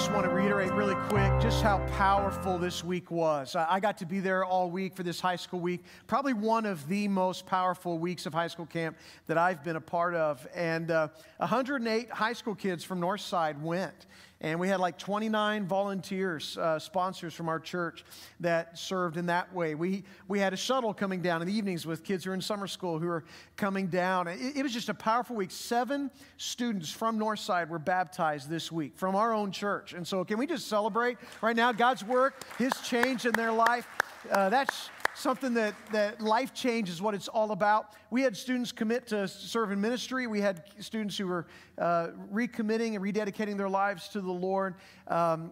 just want to reiterate really quick just how powerful this week was. I got to be there all week for this high school week, probably one of the most powerful weeks of high school camp that I've been a part of. And 108 high school kids from Northside went. And we had like 29 volunteers, sponsors from our church that served in that way. We had a shuttle coming down in the evenings with kids who are in summer school who are coming down. It was just a powerful week. 7 students from Northside were baptized this week from our own church. And so can we just celebrate right now God's work, His change in their life? That's something that life change is what it's all about. We had students commit to serve in ministry. We had students who were recommitting and rededicating their lives to the Lord.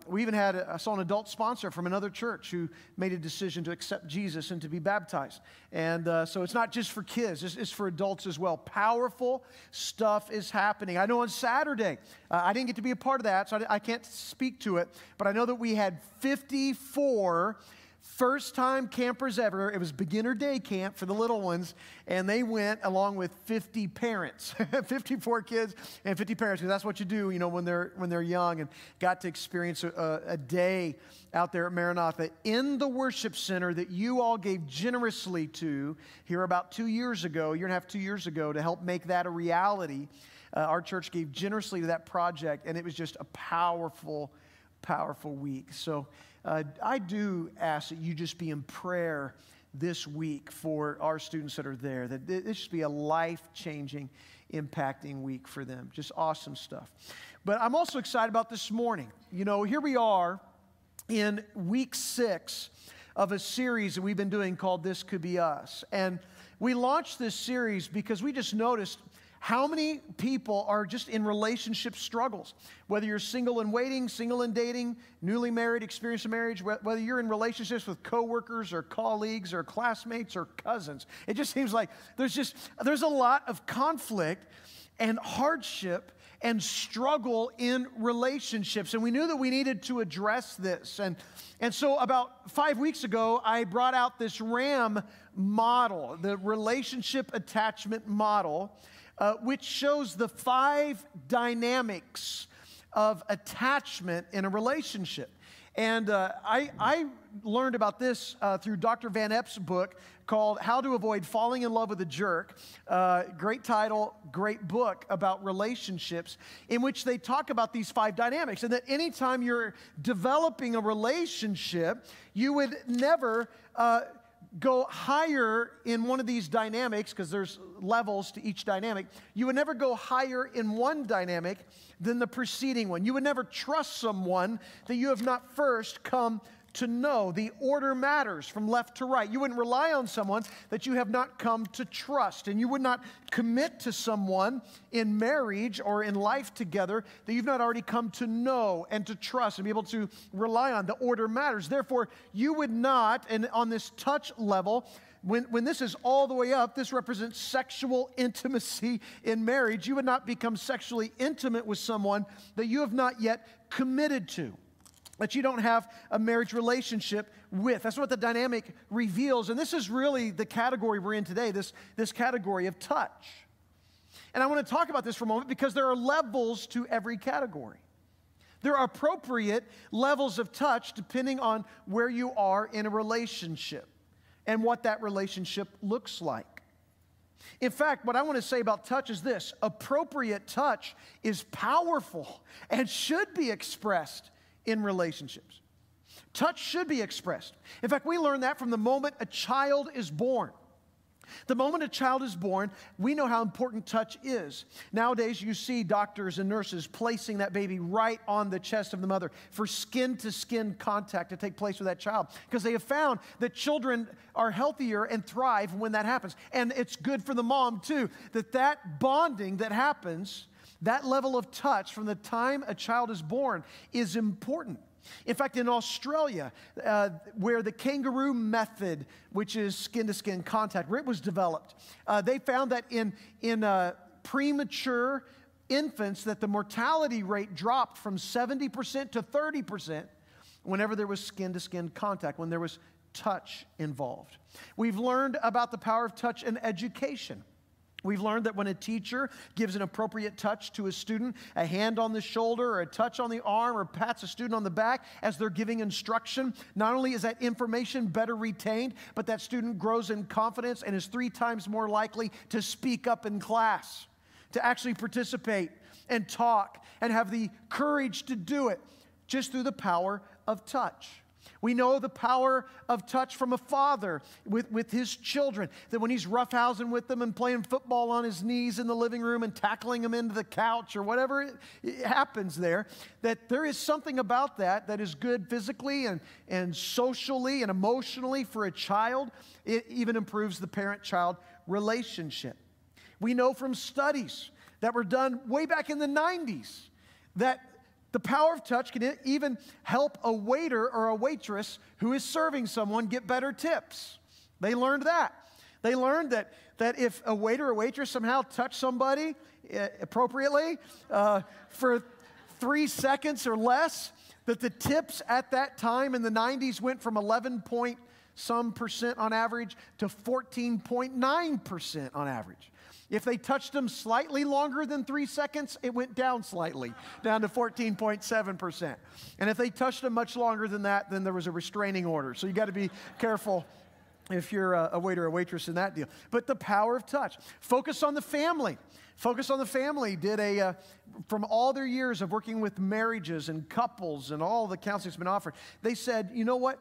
We even had, I saw an adult sponsor from another church who made a decision to accept Jesus and to be baptized. And so it's not just for kids, it's for adults as well. Powerful stuff is happening. I know on Saturday, I didn't get to be a part of that, so I can't speak to it, but I know that we had 54 first-time campers ever. It was beginner day camp for the little ones, and they went along with 50 parents, 54 kids and 50 parents, because that's what you do, you know, when they're young, and got to experience a day out there at Maranatha in the worship center that you all gave generously to here about 2 years ago, 2 years ago, to help make that a reality. Our church gave generously to that project, and it was just a powerful, powerful week. So I do ask that you just be in prayer this week for our students that are there, that this should be a life-changing, impacting week for them. Just awesome stuff. But I'm also excited about this morning. You know, here we are in week 6 of a series that we've been doing called This Could Be Us. And we launched this series because we just noticed how many people are just in relationship struggles? Whether you're single and waiting, single and dating, newly married, experiencing marriage, whether you're in relationships with coworkers or colleagues or classmates or cousins. It just seems like there's a lot of conflict and hardship and struggle in relationships. And we knew that we needed to address this. And so about 5 weeks ago, I brought out this RAM model, the relationship attachment model, which shows the 5 dynamics of attachment in a relationship. And I learned about this through Dr. Van Epps' book called How to Avoid Falling in Love with a Jerk. Great title, great book about relationships, in which they talk about these 5 dynamics. And that anytime you're developing a relationship, you would never go higher in one of these dynamics, because there's levels to each dynamic. You would never go higher in one dynamic than the preceding one. You would never trust someone that you have not first come to know. The order matters from left to right. You wouldn't rely on someone that you have not come to trust. And you would not commit to someone in marriage or in life together that you've not already come to know and to trust and be able to rely on. The order matters. Therefore, you would not, and on this touch level, when this is all the way up, this represents sexual intimacy in marriage. You would not become sexually intimate with someone that you have not yet committed to, that you don't have a marriage relationship with. That's what the dynamic reveals. And this is really the category we're in today, this category of touch. And I want to talk about this for a moment because there are levels to every category. There are appropriate levels of touch depending on where you are in a relationship and what that relationship looks like. In fact, what I want to say about touch is this: appropriate touch is powerful and should be expressed in relationships. Touch should be expressed. In fact, we learn that from the moment a child is born. The moment a child is born, we know how important touch is. Nowadays, you see doctors and nurses placing that baby right on the chest of the mother for skin-to-skin contact to take place with that child, because they have found that children are healthier and thrive when that happens. And it's good for the mom, too, that bonding that happens, that level of touch from the time a child is born, is important. In fact, in Australia, where the kangaroo method, which is skin-to-skin contact, where it was developed, they found that in premature infants that the mortality rate dropped from 70% to 30% whenever there was skin-to-skin contact, when there was touch involved. We've learned about the power of touch in education. We've learned that when a teacher gives an appropriate touch to a student, a hand on the shoulder or a touch on the arm or pats a student on the back as they're giving instruction, not only is that information better retained, but that student grows in confidence and is 3 times more likely to speak up in class, to actually participate and talk and have the courage to do it just through the power of touch. We know the power of touch from a father with his children, that when he's roughhousing with them and playing football on his knees in the living room and tackling them into the couch or whatever it happens there, that there is something about that is good physically and socially and emotionally for a child. It even improves the parent-child relationship. We know from studies that were done way back in the 90s that the power of touch can even help a waiter or a waitress who is serving someone get better tips. They learned that. They learned that if a waiter or waitress somehow touched somebody appropriately for 3 seconds or less, that the tips at that time in the 90s went from 11% on average to 14.9% on average. If they touched them slightly longer than 3 seconds, it went down slightly, down to 14.7%. And if they touched them much longer than that, then there was a restraining order. So you got to be careful if you're a waiter or waitress in that deal. But the power of touch. Focus on the Family. Focus on the Family did from all their years of working with marriages and couples and all the counseling that's been offered, they said, you know what?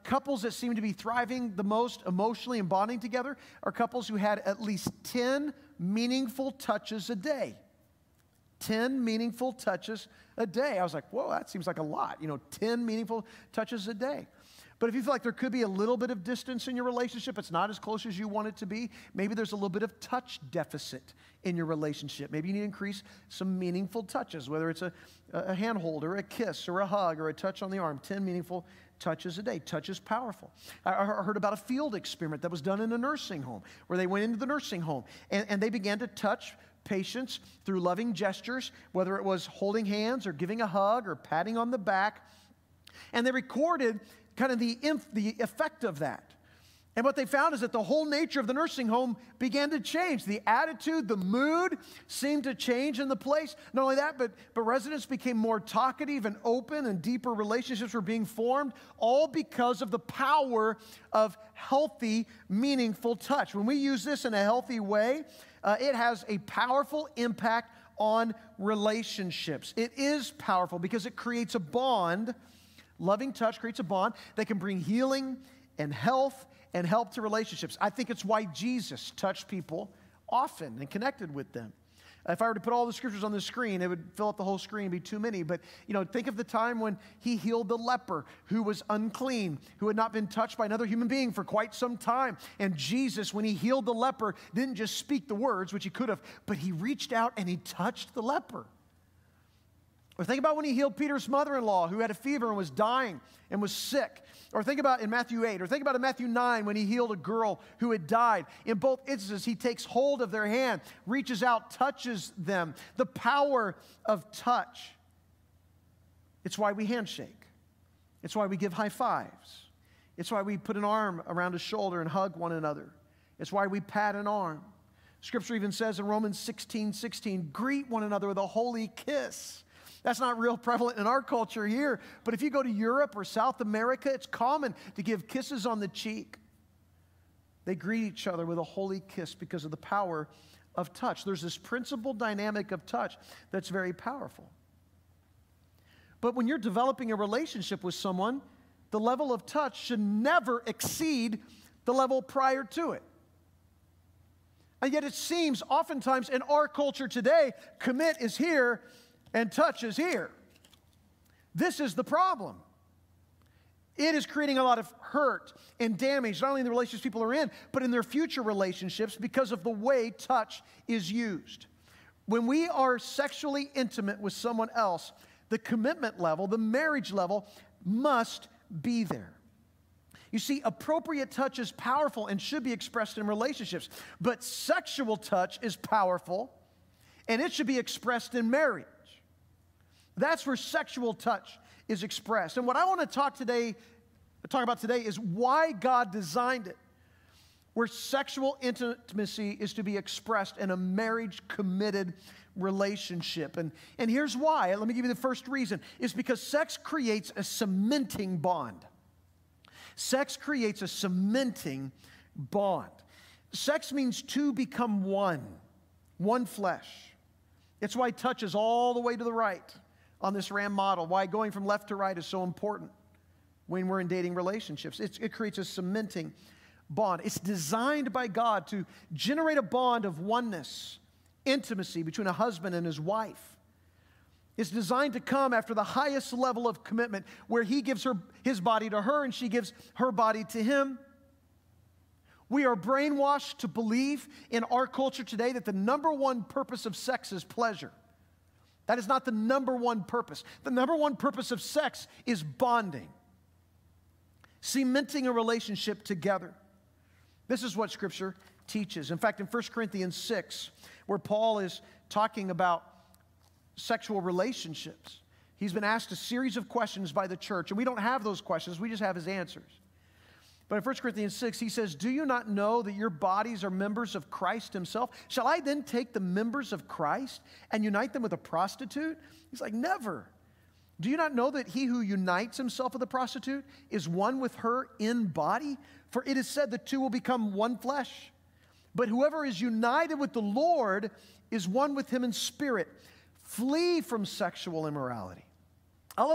Couples that seem to be thriving the most emotionally and bonding together are couples who had at least 10 meaningful touches a day. 10 meaningful touches a day. I was like, whoa, that seems like a lot. 10 meaningful touches a day. But if you feel like there could be a little bit of distance in your relationship, it's not as close as you want it to be, maybe there's a little bit of touch deficit in your relationship. Maybe you need to increase some meaningful touches, whether it's a handhold or a kiss or a hug or a touch on the arm. 10 meaningful touches a day. Touch is powerful. I heard about a field experiment that was done in a nursing home where they went into the nursing home and they began to touch patients through loving gestures, whether it was holding hands or giving a hug or patting on the back. And they recorded kind of the effect of that. And what they found is that the whole nature of the nursing home began to change. The attitude, the mood seemed to change in the place. Not only that, but residents became more talkative and open, and deeper relationships were being formed, all because of the power of healthy, meaningful touch. When we use this in a healthy way, it has a powerful impact on relationships. It is powerful because it creates a bond. Loving touch creates a bond that can bring healing and health and help to relationships. I think it's why Jesus touched people often and connected with them. If I were to put all the scriptures on the screen, it would fill up the whole screen, be too many. But, think of the time when he healed the leper who was unclean, who had not been touched by another human being for quite some time. And Jesus, when he healed the leper, didn't just speak the words, which he could have, but he reached out and he touched the leper. Or think about when he healed Peter's mother-in-law who had a fever and was dying and was sick. Or think about in Matthew 8. Or think about in Matthew 9 when he healed a girl who had died. In both instances, he takes hold of their hand, reaches out, touches them. The power of touch. It's why we handshake. It's why we give high fives. It's why we put an arm around a shoulder and hug one another. It's why we pat an arm. Scripture even says in Romans 16:16, greet one another with a holy kiss. That's not real prevalent in our culture here, but if you go to Europe or South America, it's common to give kisses on the cheek. They greet each other with a holy kiss because of the power of touch. There's this principal dynamic of touch that's very powerful. But when you're developing a relationship with someone, the level of touch should never exceed the level prior to it. And yet it seems oftentimes in our culture today, commit is here and touch is here. This is the problem. It is creating a lot of hurt and damage, not only in the relationships people are in, but in their future relationships because of the way touch is used. When we are sexually intimate with someone else, the commitment level, the marriage level, must be there. You see, appropriate touch is powerful and should be expressed in relationships, but sexual touch is powerful and it should be expressed in marriage. That's where sexual touch is expressed. And what I want to talk about today is why God designed it. where sexual intimacy is to be expressed in a marriage-committed relationship. And here's why. Let me give you the first reason. It's because sex creates a cementing bond. Sex creates a cementing bond. Sex means two become one flesh. It's why touch is all the way to the right on this RAM model, why going from left to right is so important when we're in dating relationships. It creates a cementing bond. It's designed by God to generate a bond of oneness, intimacy between a husband and his wife. It's designed to come after the highest level of commitment, where he gives his body to her and she gives her body to him. We are brainwashed to believe in our culture today that the number one purpose of sex is pleasure. That is not the number one purpose. The number one purpose of sex is bonding, cementing a relationship together. This is what Scripture teaches. In fact, in 1 Corinthians 6, where Paul is talking about sexual relationships, he's been asked a series of questions by the church, and we don't have those questions, we just have his answers. But in 1 Corinthians 6, he says, "Do you not know that your bodies are members of Christ himself? Shall I then take the members of Christ and unite them with a prostitute?" He's like, never. "Do you not know that he who unites himself with a prostitute is one with her in body? For it is said the two will become one flesh. But whoever is united with the Lord is one with him in spirit. Flee from sexual immorality." All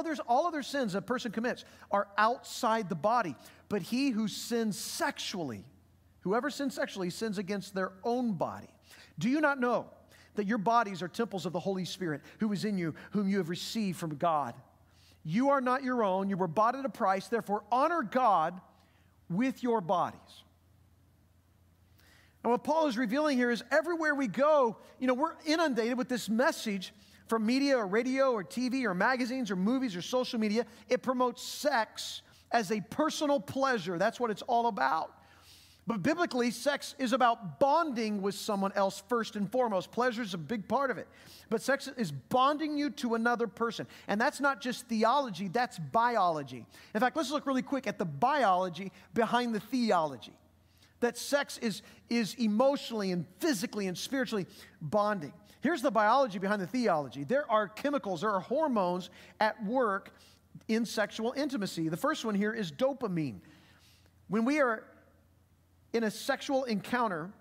other sins a person commits are outside the body. But he who sins sexually, whoever sins sexually, sins against their own body. "Do you not know that your bodies are temples of the Holy Spirit, who is in you, whom you have received from God? You are not your own. You were bought at a price. Therefore, honor God with your bodies." And what Paul is revealing here is everywhere we go, we're inundated with this message from media or radio or TV or magazines or movies or social media. It promotes sex as a personal pleasure. That's what it's all about. But biblically, sex is about bonding with someone else first and foremost. Pleasure is a big part of it. But sex is bonding you to another person. And that's not just theology, that's biology. In fact, let's look really quick at the biology behind the theology. That sex is emotionally and physically and spiritually bonding. Here's the biology behind the theology. There are chemicals, there are hormones at work in sexual intimacy. The first one here is dopamine. When we are in a sexual encounter,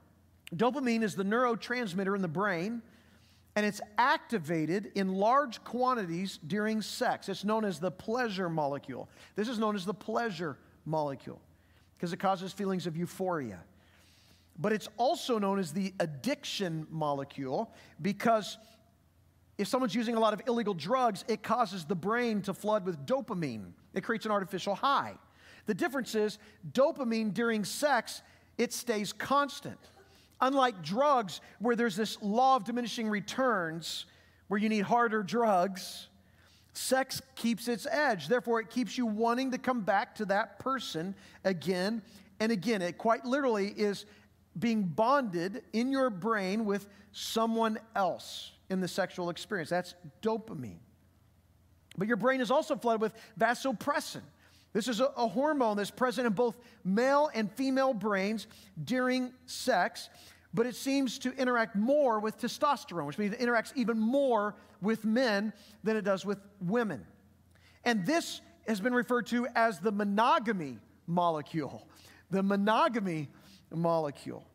dopamine is the neurotransmitter in the brain, and it's activated in large quantities during sex. It's known as the pleasure molecule. This is known as the pleasure molecule because it causes feelings of euphoria. But it's also known as the addiction molecule because if someone's using a lot of illegal drugs, it causes the brain to flood with dopamine. It creates an artificial high. The difference is dopamine during sex, it stays constant. Unlike drugs, where there's this law of diminishing returns, where you need harder drugs, sex keeps its edge. Therefore, it keeps you wanting to come back to that person again and again. It quite literally is being bonded in your brain with someone else in the sexual experience. That's dopamine. But your brain is also flooded with vasopressin. This is a hormone that's present in both male and female brains during sex, but it seems to interact more with testosterone, which means it interacts even more with men than it does with women. And this has been referred to as the monogamy molecule. The monogamy molecule.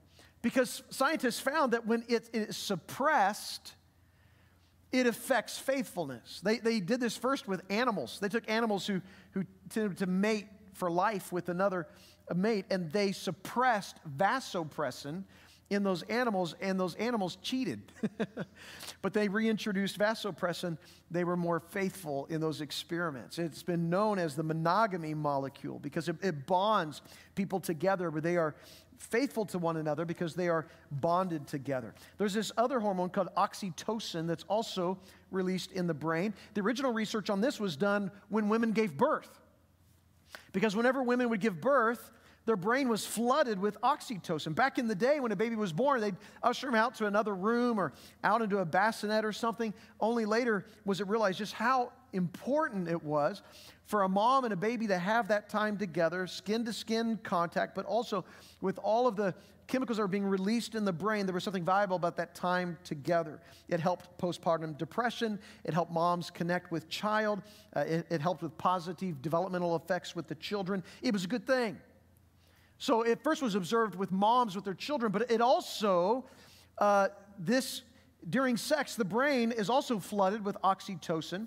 Because scientists found that when it is suppressed, it affects faithfulness. They did this first with animals. They took animals who tended to mate for life with another mate, and they suppressed vasopressin in those animals, and those animals cheated. But they reintroduced vasopressin. They were more faithful in those experiments. It's been known as the monogamy molecule because it bonds people together where they are faithful to one another because they are bonded together. There's this other hormone called oxytocin that's also released in the brain. The original research on this was done when women gave birth. Because whenever women would give birth, their brain was flooded with oxytocin. Back in the day when a baby was born, they'd usher him out to another room or out into a bassinet or something. Only later was it realized just how important it was for a mom and a baby to have that time together, skin-to-skin contact, but also with all of the chemicals that are being released in the brain, there was something valuable about that time together. It helped postpartum depression. It helped moms connect with child. It helped with positive developmental effects with the children. It was a good thing. So it first was observed with moms with their children, but it also, during sex, the brain is also flooded with oxytocin,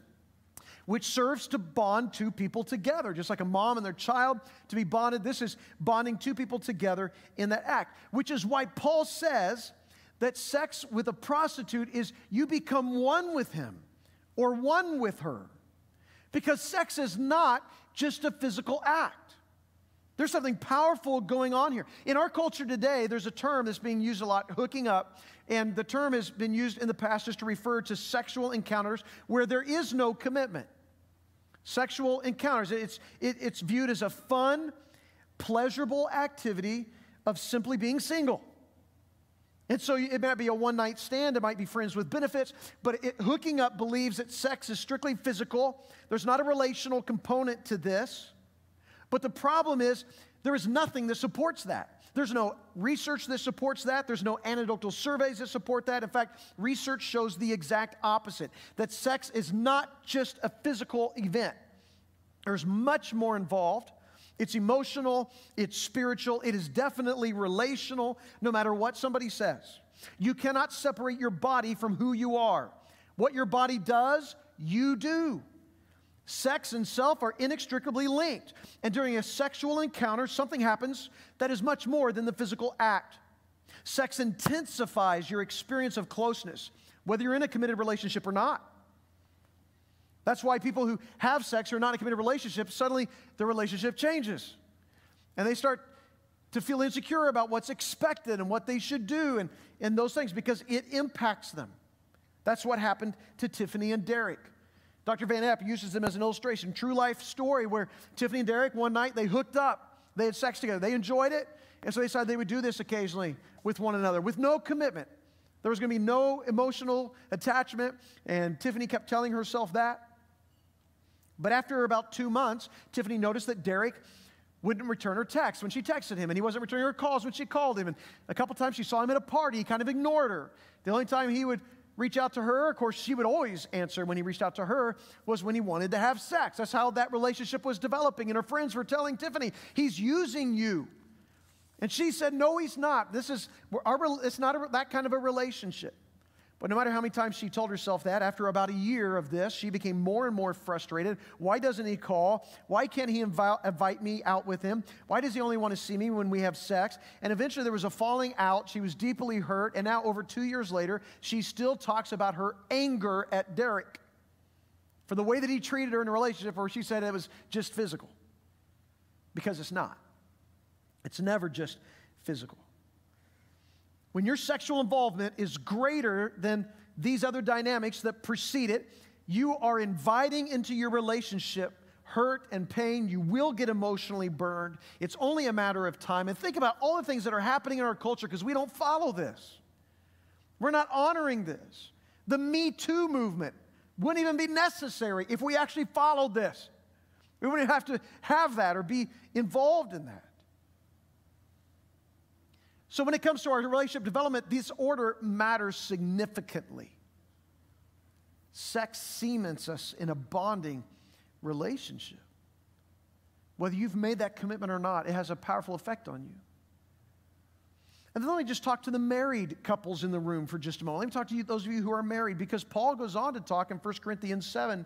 which serves to bond two people together. Just like a mom and their child to be bonded, this is bonding two people together in that act, which is why Paul says that sex with a prostitute is you become one with him or one with her. Because sex is not just a physical act. There's something powerful going on here. In our culture today, there's a term that's being used a lot, hooking up, and the term has been used in the past just to refer to sexual encounters where there is no commitment. Sexual encounters, it's viewed as a fun, pleasurable activity of simply being single. And so it might be a one-night stand, it might be friends with benefits, but hooking up believes that sex is strictly physical. There's not a relational component to this. But the problem is there is nothing that supports that. There's no research that supports that. There's no anecdotal surveys that support that. In fact, research shows the exact opposite, that sex is not just a physical event. There's much more involved. It's emotional, it's spiritual, it is definitely relational, no matter what somebody says. You cannot separate your body from who you are. What your body does, you do. Sex and self are inextricably linked. And during a sexual encounter, something happens that is much more than the physical act. Sex intensifies your experience of closeness, whether you're in a committed relationship or not. That's why people who have sex or are not in a committed relationship, suddenly the relationship changes. And they start to feel insecure about what's expected and what they should do and those things because it impacts them. That's what happened to Tiffany and Derek. Dr. Van Epp uses them as an illustration, true life story where Tiffany and Derek, one night, they hooked up. They had sex together. They enjoyed it, and so they decided they would do this occasionally with one another with no commitment. There was going to be no emotional attachment, and Tiffany kept telling herself that. But after about 2 months, Tiffany noticed that Derek wouldn't return her text when she texted him, and he wasn't returning her calls when she called him. And a couple times she saw him at a party, he kind of ignored her. The only time he would reach out to her, of course, she would always answer when he reached out to her, was when he wanted to have sex. That's how that relationship was developing. And her friends were telling Tiffany, he's using you. And she said, no, he's not. It's not that kind of a relationship. But no matter how many times she told herself that, after about a year of this, she became more and more frustrated. Why doesn't he call? Why can't he invite me out with him? Why does he only want to see me when we have sex? And eventually there was a falling out. She was deeply hurt. And now over 2 years later, she still talks about her anger at Derek for the way that he treated her in a relationship where she said it was just physical. Because it's not. It's never just physical. When your sexual involvement is greater than these other dynamics that precede it, you are inviting into your relationship hurt and pain. You will get emotionally burned. It's only a matter of time. And think about all the things that are happening in our culture because we don't follow this. We're not honoring this. The Me Too movement wouldn't even be necessary if we actually followed this. We wouldn't have to have that or be involved in that. So when it comes to our relationship development, this order matters significantly. Sex cements us in a bonding relationship. Whether you've made that commitment or not, it has a powerful effect on you. And then let me just talk to the married couples in the room for just a moment. Let me talk to you, those of you who are married, because Paul goes on to talk in 1 Corinthians 7.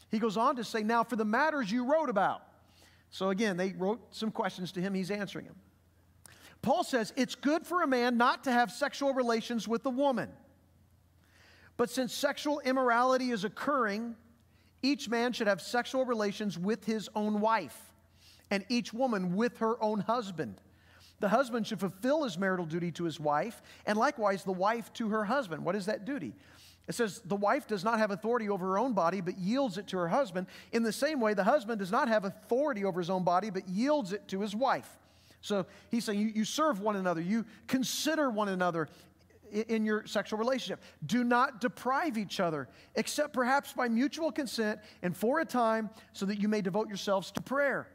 He goes on to say, now for the matters you wrote about. So again, they wrote some questions to him. He's answering them. Paul says, it's good for a man not to have sexual relations with a woman. But since sexual immorality is occurring, each man should have sexual relations with his own wife, and each woman with her own husband. The husband should fulfill his marital duty to his wife, and likewise the wife to her husband. What is that duty? It says, the wife does not have authority over her own body, but yields it to her husband. In the same way, the husband does not have authority over his own body, but yields it to his wife. So he's saying you serve one another. You consider one another in your sexual relationship. Do not deprive each other, except perhaps by mutual consent and for a time, so that you may devote yourselves to prayer.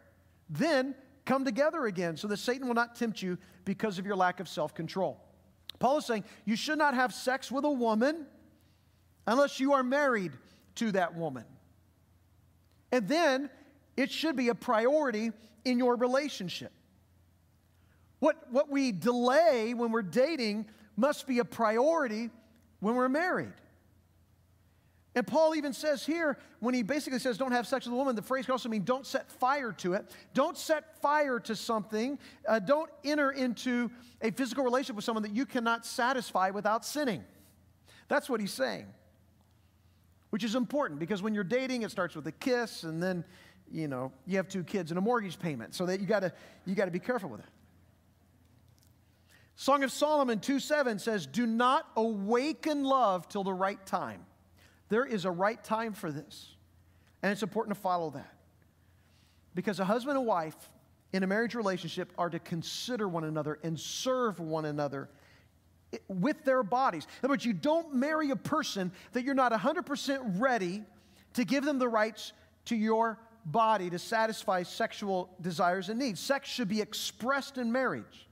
Then come together again, so that Satan will not tempt you because of your lack of self-control. Paul is saying you should not have sex with a woman unless you are married to that woman. And then it should be a priority in your relationship. What we delay when we're dating must be a priority when we're married. And Paul even says here, when he basically says don't have sex with a woman, the phrase can also mean don't set fire to it. Don't set fire to something. Don't enter into a physical relationship with someone that you cannot satisfy without sinning. That's what he's saying, which is important because when you're dating, it starts with a kiss, and then, you have 2 kids and a mortgage payment, so that you got to be careful with it. Song of Solomon 2:7 says, do not awaken love till the right time. There is a right time for this, and it's important to follow that. Because a husband and wife in a marriage relationship are to consider one another and serve one another with their bodies. In other words, you don't marry a person that you're not 100% ready to give them the rights to your body to satisfy sexual desires and needs. Sex should be expressed in marriage.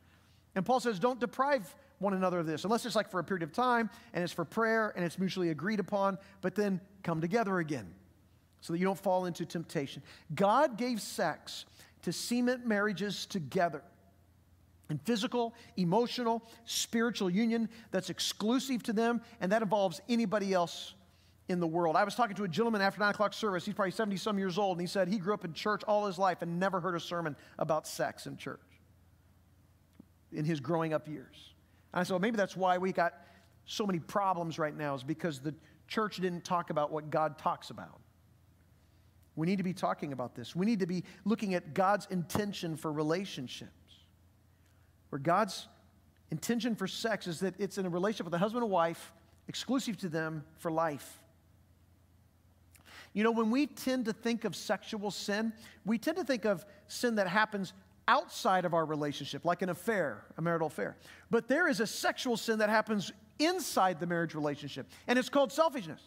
And Paul says, don't deprive one another of this, unless it's like for a period of time, and it's for prayer, and it's mutually agreed upon, but then come together again so that you don't fall into temptation. God gave sex to cement marriages together in physical, emotional, spiritual union that's exclusive to them, and that involves anybody else in the world. I was talking to a gentleman after 9 o'clock service. He's probably 70-some years old, and he said he grew up in church all his life and never heard a sermon about sex in church in his growing up years. And I said, well, maybe that's why we got so many problems right now, is because the church didn't talk about what God talks about. We need to be talking about this. We need to be looking at God's intention for relationships, where God's intention for sex is that it's in a relationship with a husband and wife, exclusive to them for life. When we tend to think of sexual sin, we tend to think of sin that happens outside of our relationship, like an affair, a marital affair. But there is a sexual sin that happens inside the marriage relationship, and it's called selfishness.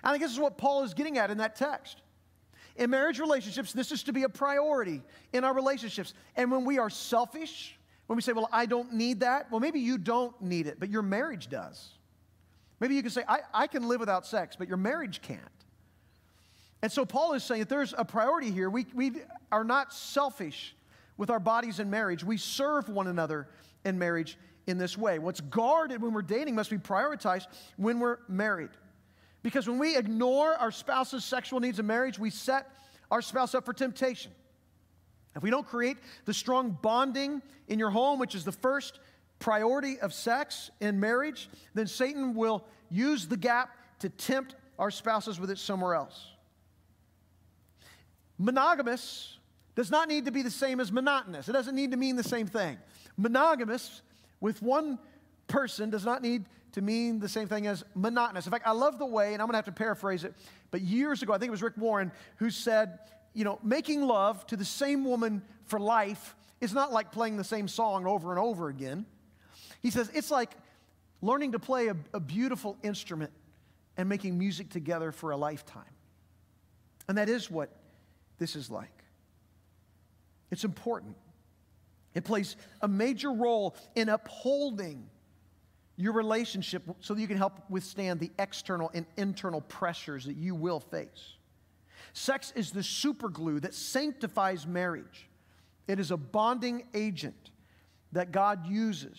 And I think this is what Paul is getting at in that text. In marriage relationships, this is to be a priority in our relationships. And when we are selfish, when we say, well, I don't need that, well, maybe you don't need it, but your marriage does. Maybe you can say, I can live without sex, but your marriage can't. And so Paul is saying that there's a priority here. We are not selfish with our bodies in marriage. We serve one another in marriage in this way. What's guarded when we're dating must be prioritized when we're married. Because when we ignore our spouse's sexual needs in marriage, we set our spouse up for temptation. If we don't create the strong bonding in your home, which is the first priority of sex in marriage, then Satan will use the gap to tempt our spouses with it somewhere else. Monogamous does not need to be the same as monotonous. It doesn't need to mean the same thing. Monogamous with one person does not need to mean the same thing as monotonous. In fact, I love the way, and I'm going to have to paraphrase it, but years ago, I think it was Rick Warren who said, making love to the same woman for life is not like playing the same song over and over again. He says, it's like learning to play a beautiful instrument and making music together for a lifetime. And that is what this is like. It's important. It plays a major role in upholding your relationship so that you can help withstand the external and internal pressures that you will face. Sex is the superglue that sanctifies marriage. It is a bonding agent that God uses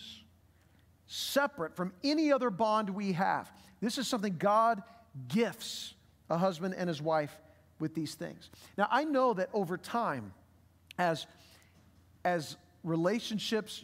separate from any other bond we have. This is something God gifts a husband and his wife with these things. Now, I know that over time, as relationships,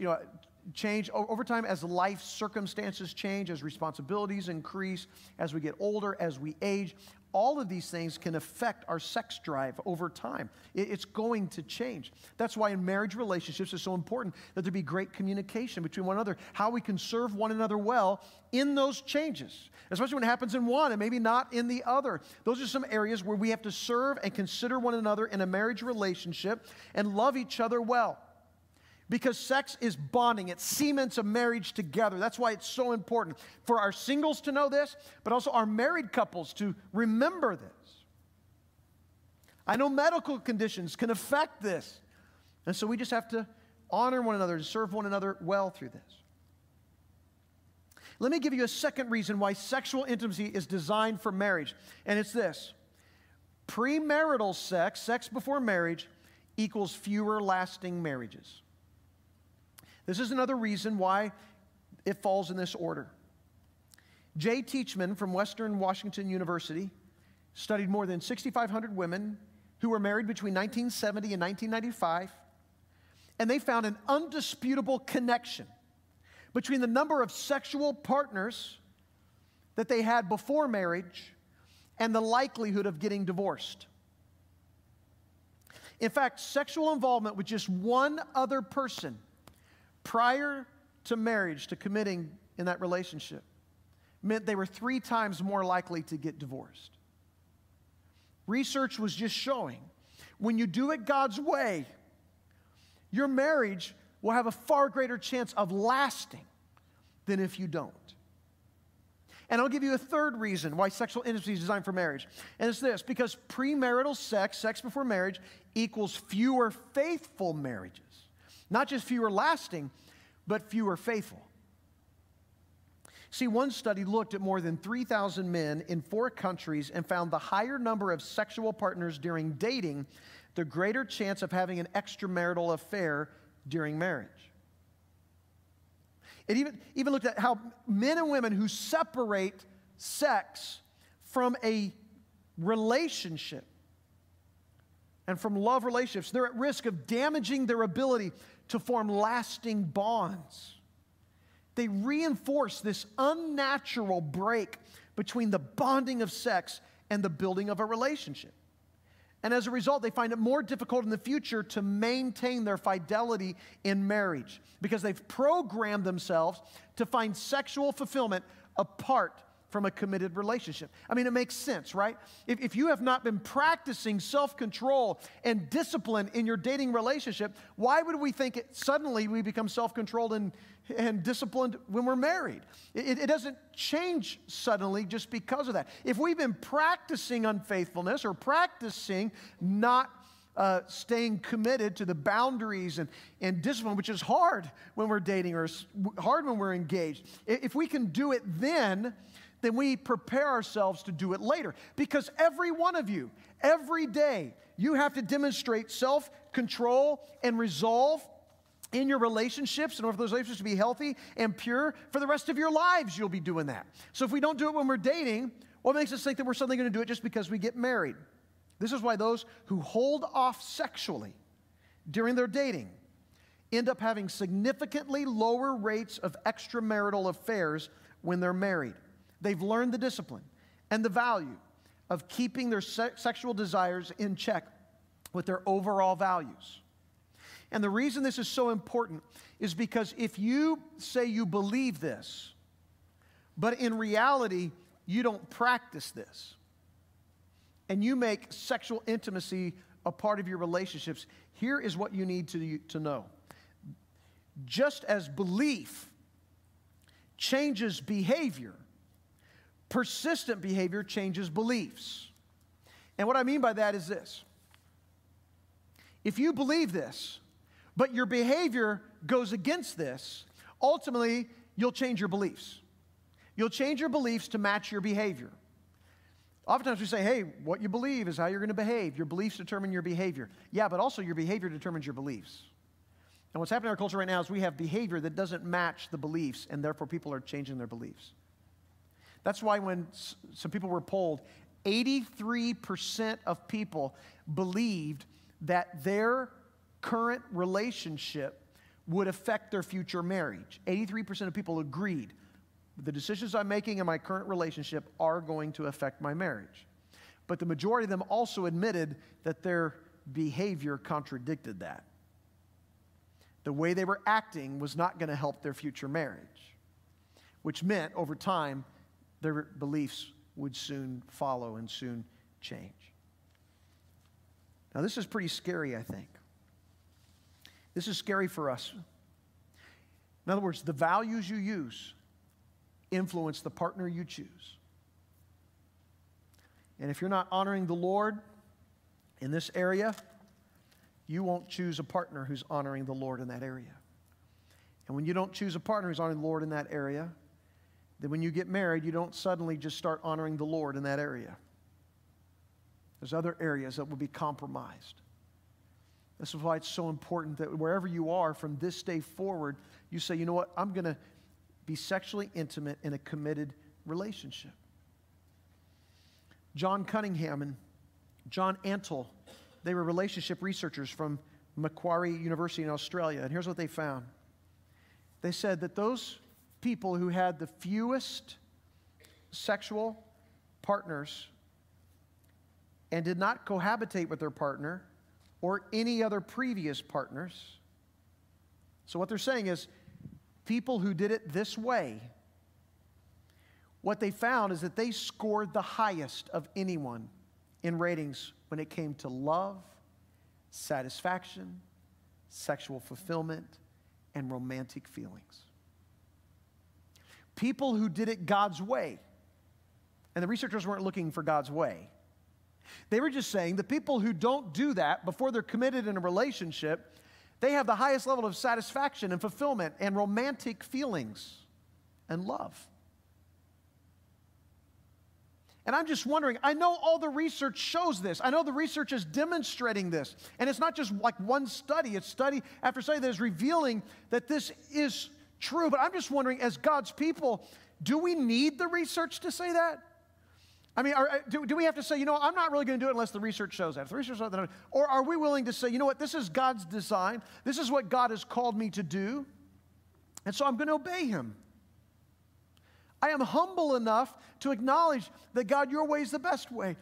change, over time, as life circumstances change, as responsibilities increase, as we get older, as we age, all of these things can affect our sex drive over time. It's going to change. That's why in marriage relationships it's so important that there be great communication between one another, how we can serve one another well in those changes, especially when it happens in one and maybe not in the other. Those are some areas where we have to serve and consider one another in a marriage relationship and love each other well. Because sex is bonding. It cements a marriage together. That's why it's so important for our singles to know this, but also our married couples to remember this. I know medical conditions can affect this. And so we just have to honor one another, to serve one another well through this. Let me give you a second reason why sexual intimacy is designed for marriage. And it's this. Premarital sex, sex before marriage, equals fewer lasting marriages. This is another reason why it falls in this order. Jay Teachman from Western Washington University studied more than 6,500 women who were married between 1970 and 1995, and they found an undisputable connection between the number of sexual partners that they had before marriage and the likelihood of getting divorced. In fact, sexual involvement with just one other person prior to marriage, to committing in that relationship, meant they were 3 times more likely to get divorced. Research was just showing when you do it God's way, your marriage will have a far greater chance of lasting than if you don't. And I'll give you a third reason why sexual intimacy is designed for marriage. And it's this: because premarital sex, sex before marriage, equals fewer faithful marriages. Not just fewer lasting, but fewer faithful. See, one study looked at more than 3,000 men in 4 countries and found the higher number of sexual partners during dating, the greater chance of having an extramarital affair during marriage. It even looked at how men and women who separate sex from a relationship and from love relationships, they're at risk of damaging their ability to form lasting bonds. They reinforce this unnatural break between the bonding of sex and the building of a relationship. And as a result, they find it more difficult in the future to maintain their fidelity in marriage because they've programmed themselves to find sexual fulfillment apart from a committed relationship. I mean, it makes sense, right? If you have not been practicing self-control and discipline in your dating relationship, why would we think suddenly we become self-controlled and disciplined when we're married? It doesn't change suddenly just because of that. If we've been practicing unfaithfulness or practicing not staying committed to the boundaries and discipline, which is hard when we're dating or hard when we're engaged, if we can do it then we prepare ourselves to do it later. Because every one of you, every day, you have to demonstrate self-control and resolve in your relationships, in order for those relationships to be healthy and pure. For the rest of your lives, you'll be doing that. So if we don't do it when we're dating, what makes us think that we're suddenly going to do it just because we get married? This is why those who hold off sexually during their dating end up having significantly lower rates of extramarital affairs when they're married. They've learned the discipline and the value of keeping their sexual desires in check with their overall values. And the reason this is so important is because if you say you believe this, but in reality you don't practice this, and you make sexual intimacy a part of your relationships, here is what you need to know. Just as belief changes behavior, persistent behavior changes beliefs. And what I mean by that is this. If you believe this, but your behavior goes against this, ultimately, you'll change your beliefs. You'll change your beliefs to match your behavior. Oftentimes we say, hey, what you believe is how you're going to behave. Your beliefs determine your behavior. Yeah, but also your behavior determines your beliefs. And what's happening in our culture right now is we have behavior that doesn't match the beliefs, and therefore people are changing their beliefs. That's why when some people were polled, 83% of people believed that their current relationship would affect their future marriage. 83% of people agreed, the decisions I'm making in my current relationship are going to affect my marriage. But the majority of them also admitted that their behavior contradicted that. The way they were acting was not going to help their future marriage, which meant over time, their beliefs would soon follow and soon change. Now, this is pretty scary, I think. This is scary for us. In other words, the values you use influence the partner you choose. And if you're not honoring the Lord in this area, you won't choose a partner who's honoring the Lord in that area. And when you don't choose a partner who's honoring the Lord in that area, then when you get married, you don't suddenly just start honoring the Lord in that area. There's other areas that will be compromised. This is why it's so important that wherever you are from this day forward, you say, you know what, I'm going to be sexually intimate in a committed relationship. John Cunningham and John Antle, they were relationship researchers from Macquarie University in Australia, and here's what they found. They said that those people who had the fewest sexual partners and did not cohabitate with their partner or any other previous partners. So what they're saying is people who did it this way, what they found is that they scored the highest of anyone in ratings when it came to love, satisfaction, sexual fulfillment, and romantic feelings. People who did it God's way, and the researchers weren't looking for God's way. They were just saying the people who don't do that before they're committed in a relationship, they have the highest level of satisfaction and fulfillment and romantic feelings and love. And I'm just wondering, I know all the research shows this. I know the research is demonstrating this. And it's not just like one study. It's study after study that is revealing that this is true. But I'm just wondering, as God's people, do we need the research to say that? I mean, do we have to say, you know, I'm not really going to do it unless the research shows that. If the research shows that, or are we willing to say, you know what, this is God's design. This is what God has called me to do. And so I'm going to obey Him. I am humble enough to acknowledge that, God, your way is the best way.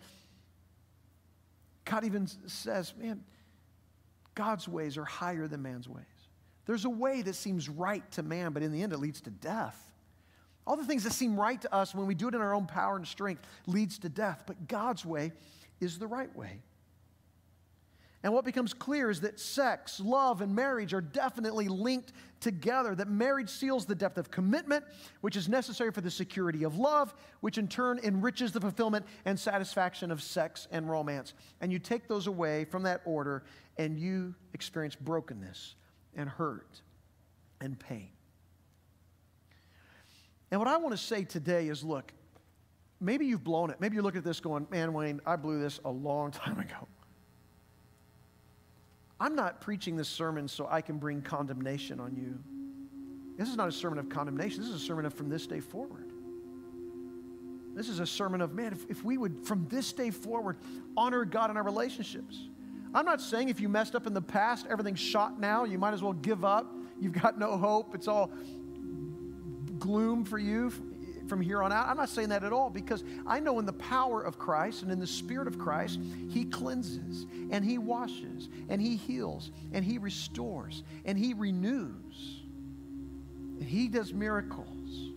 God even says, man, God's ways are higher than man's ways. There's a way that seems right to man, but in the end it leads to death. All the things that seem right to us when we do it in our own power and strength leads to death, but God's way is the right way. And what becomes clear is that sex, love, and marriage are definitely linked together, that marriage seals the depth of commitment, which is necessary for the security of love, which in turn enriches the fulfillment and satisfaction of sex and romance. And you take those away from that order, and you experience brokenness and hurt and pain. And what I want to say today is, look, maybe you've blown it. Maybe you're looking at this going, man, Wayne, I blew this a long time ago. I'm not preaching this sermon so I can bring condemnation on you. This is not a sermon of condemnation. This is a sermon of from this day forward. This is a sermon of, man, if we would, from this day forward, honor God in our relationships. I'm not saying if you messed up in the past, everything's shot now, you might as well give up. You've got no hope. It's all gloom for you from here on out. I'm not saying that at all, because I know in the power of Christ and in the Spirit of Christ, He cleanses and He washes and He heals and He restores and He renews and He does miracles.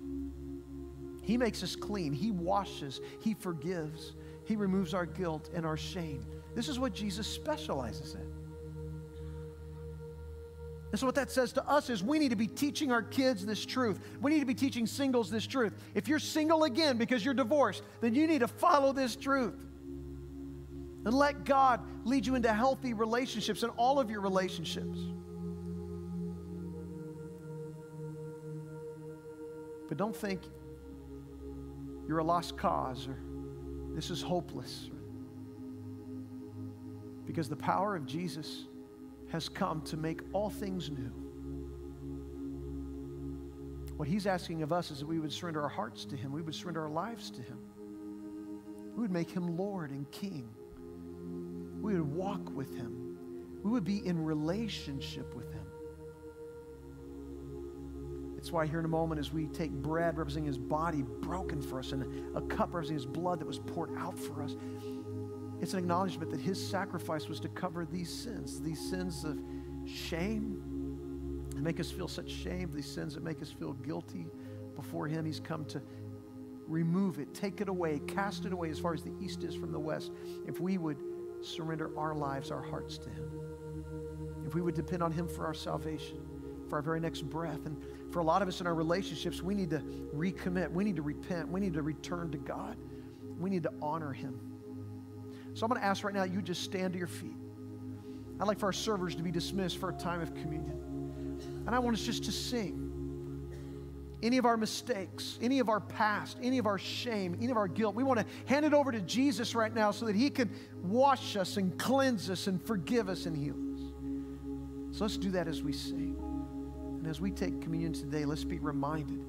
He makes us clean. He washes. He forgives. He removes our guilt and our shame. This is what Jesus specializes in. And so what that says to us is we need to be teaching our kids this truth. We need to be teaching singles this truth. If you're single again because you're divorced, then you need to follow this truth. And let God lead you into healthy relationships in all of your relationships. But don't think you're a lost cause or this is hopeless. Because the power of Jesus has come to make all things new. What He's asking of us is that we would surrender our hearts to Him. We would surrender our lives to Him. We would make Him Lord and King. We would walk with Him. We would be in relationship with Him. It's why here in a moment as we take bread representing His body broken for us and a cup representing His blood that was poured out for us, it's an acknowledgement that His sacrifice was to cover these sins of shame, that make us feel such shame, these sins that make us feel guilty before Him. He's come to remove it, take it away, cast it away as far as the east is from the west. If we would surrender our lives, our hearts to Him. If we would depend on Him for our salvation, for our very next breath. And for a lot of us in our relationships, we need to recommit. We need to repent. We need to return to God. We need to honor Him. So I'm going to ask right now that you just stand to your feet. I'd like for our servers to be dismissed for a time of communion. And I want us just to sing. Any of our mistakes, any of our past, any of our shame, any of our guilt, we want to hand it over to Jesus right now so that He can wash us and cleanse us and forgive us and heal us. So let's do that as we sing. And as we take communion today, let's be reminded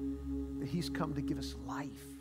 that He's come to give us life.